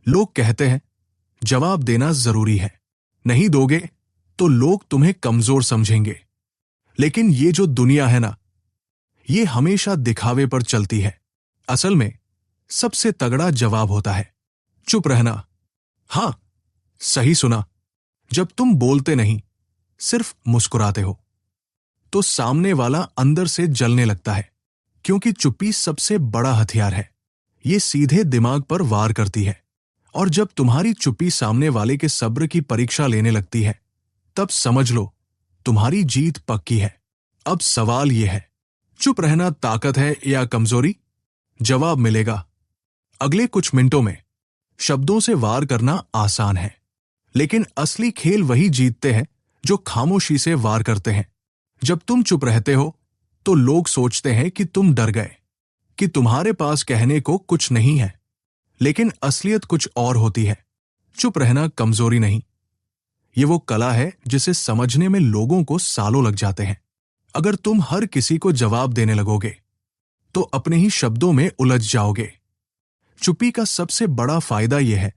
लोग कहते हैं जवाब देना जरूरी है, नहीं दोगे तो लोग तुम्हें कमजोर समझेंगे। लेकिन ये जो दुनिया है ना, ये हमेशा दिखावे पर चलती है। असल में सबसे तगड़ा जवाब होता है चुप रहना। हां, सही सुना। जब तुम बोलते नहीं, सिर्फ मुस्कुराते हो, तो सामने वाला अंदर से जलने लगता है, क्योंकि चुप्पी सबसे बड़ा हथियार है। ये सीधे दिमाग पर वार करती है। और जब तुम्हारी चुप्पी सामने वाले के सब्र की परीक्षा लेने लगती है, तब समझ लो तुम्हारी जीत पक्की है। अब सवाल यह है, चुप रहना ताकत है या कमजोरी? जवाब मिलेगा अगले कुछ मिनटों में। शब्दों से वार करना आसान है, लेकिन असली खेल वही जीतते हैं जो खामोशी से वार करते हैं। जब तुम चुप रहते हो तो लोग सोचते हैं कि तुम डर गए, कि तुम्हारे पास कहने को कुछ नहीं है। लेकिन असलियत कुछ और होती है। चुप रहना कमजोरी नहीं, ये वो कला है जिसे समझने में लोगों को सालों लग जाते हैं। अगर तुम हर किसी को जवाब देने लगोगे तो अपने ही शब्दों में उलझ जाओगे। चुप्पी का सबसे बड़ा फायदा यह है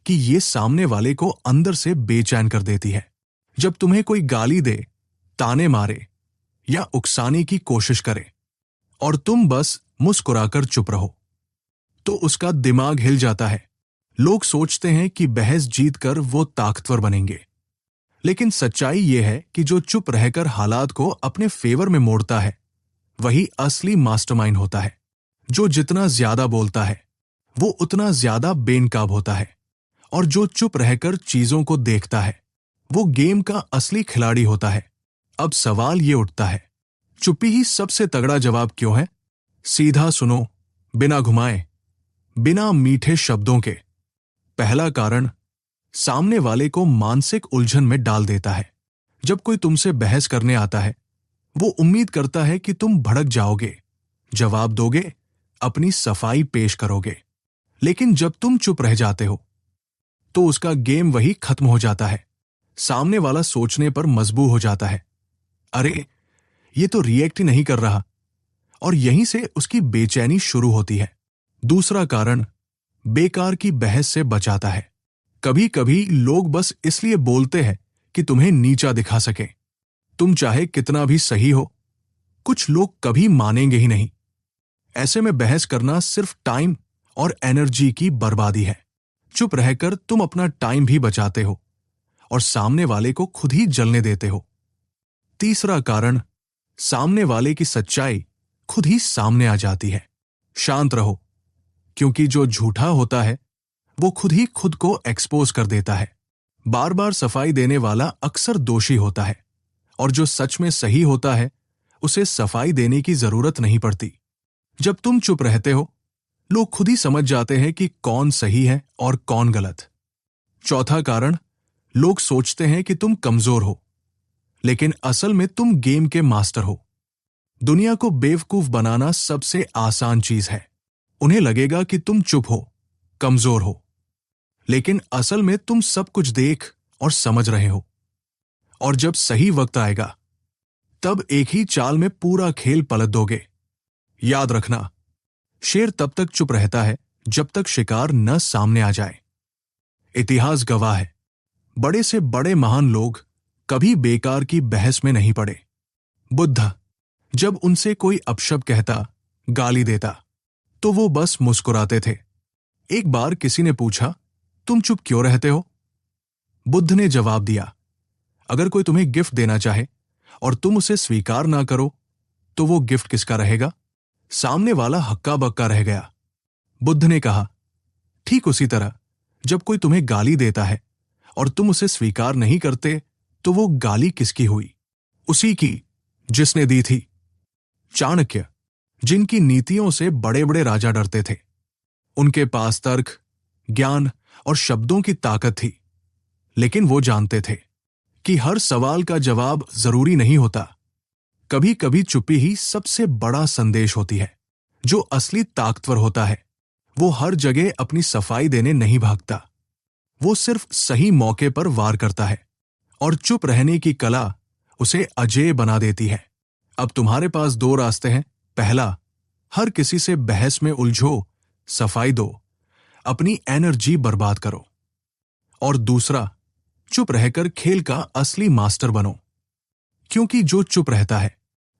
कि ये सामने वाले को अंदर से बेचैन कर देती है। जब तुम्हें कोई गाली दे, ताने मारे या उकसाने की कोशिश करे और तुम बस मुस्कुराकर चुप रहो, तो उसका दिमाग हिल जाता है। लोग सोचते हैं कि बहस जीतकर वो ताकतवर बनेंगे, लेकिन सच्चाई यह है कि जो चुप रहकर हालात को अपने फेवर में मोड़ता है, वही असली मास्टरमाइंड होता है। जो जितना ज्यादा बोलता है, वो उतना ज्यादा बेनकाब होता है। और जो चुप रहकर चीजों को देखता है, वो गेम का असली खिलाड़ी होता है। अब सवाल ये उठता है, चुप्पी ही सबसे तगड़ा जवाब क्यों है? सीधा सुनो, बिना घुमाए, बिना मीठे शब्दों के। पहला कारण, सामने वाले को मानसिक उलझन में डाल देता है। जब कोई तुमसे बहस करने आता है, वो उम्मीद करता है कि तुम भड़क जाओगे, जवाब दोगे, अपनी सफाई पेश करोगे। लेकिन जब तुम चुप रह जाते हो, तो उसका गेम वही खत्म हो जाता है। सामने वाला सोचने पर मजबूर हो जाता है, अरे ये तो रिएक्ट ही नहीं कर रहा, और यहीं से उसकी बेचैनी शुरू होती है। दूसरा कारण, बेकार की बहस से बचाता है। कभी कभी लोग बस इसलिए बोलते हैं कि तुम्हें नीचा दिखा सके। तुम चाहे कितना भी सही हो, कुछ लोग कभी मानेंगे ही नहीं। ऐसे में बहस करना सिर्फ टाइम और एनर्जी की बर्बादी है। चुप रहकर तुम अपना टाइम भी बचाते हो और सामने वाले को खुद ही जलने देते हो। तीसरा कारण, सामने वाले की सच्चाई खुद ही सामने आ जाती है। शांत रहो, क्योंकि जो झूठा होता है वो खुद ही खुद को एक्सपोज कर देता है। बार बार सफाई देने वाला अक्सर दोषी होता है, और जो सच में सही होता है उसे सफाई देने की जरूरत नहीं पड़ती। जब तुम चुप रहते हो, लोग खुद ही समझ जाते हैं कि कौन सही है और कौन गलत। चौथा कारण, लोग सोचते हैं कि तुम कमजोर हो, लेकिन असल में तुम गेम के मास्टर हो। दुनिया को बेवकूफ बनाना सबसे आसान चीज है। उन्हें लगेगा कि तुम चुप हो, कमजोर हो, लेकिन असल में तुम सब कुछ देख और समझ रहे हो। और जब सही वक्त आएगा, तब एक ही चाल में पूरा खेल पलट दोगे। याद रखना, शेर तब तक चुप रहता है जब तक शिकार न सामने आ जाए। इतिहास गवाह है, बड़े से बड़े महान लोग कभी बेकार की बहस में नहीं पड़े। बुद्ध, जब उनसे कोई अपशब्द कहता, गाली देता, तो वो बस मुस्कुराते थे। एक बार किसी ने पूछा, तुम चुप क्यों रहते हो? बुद्ध ने जवाब दिया, अगर कोई तुम्हें गिफ्ट देना चाहे और तुम उसे स्वीकार ना करो, तो वो गिफ्ट किसका रहेगा? सामने वाला हक्का बक्का रह गया। बुद्ध ने कहा, ठीक उसी तरह जब कोई तुम्हें गाली देता है और तुम उसे स्वीकार नहीं करते, तो वो गाली किसकी हुई? उसी की जिसने दी थी। चाणक्य, जिनकी नीतियों से बड़े बड़े राजा डरते थे, उनके पास तर्क, ज्ञान और शब्दों की ताकत थी, लेकिन वो जानते थे कि हर सवाल का जवाब जरूरी नहीं होता। कभी कभी चुप्पी ही सबसे बड़ा संदेश होती है। जो असली ताकतवर होता है, वो हर जगह अपनी सफाई देने नहीं भागता, वो सिर्फ सही मौके पर वार करता है। और चुप रहने की कला उसे अजेय बना देती है। अब तुम्हारे पास दो रास्ते हैं। पहला, हर किसी से बहस में उलझो, सफाई दो, अपनी एनर्जी बर्बाद करो। और दूसरा, चुप रहकर खेल का असली मास्टर बनो, क्योंकि जो चुप रहता है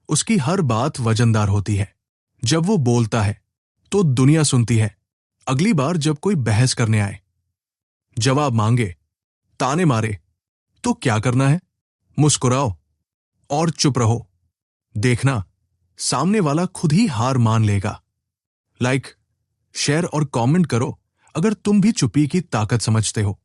उसकी हर बात वजनदार होती है। जब वो बोलता है तो दुनिया सुनती है। अगली बार जब कोई बहस करने आए, जवाब मांगे, ताने मारे, तो क्या करना है? मुस्कुराओ और चुप रहो। देखना, सामने वाला खुद ही हार मान लेगा। लाइक, शेयर और कमेंट करो अगर तुम भी चुप्पी की ताकत समझते हो।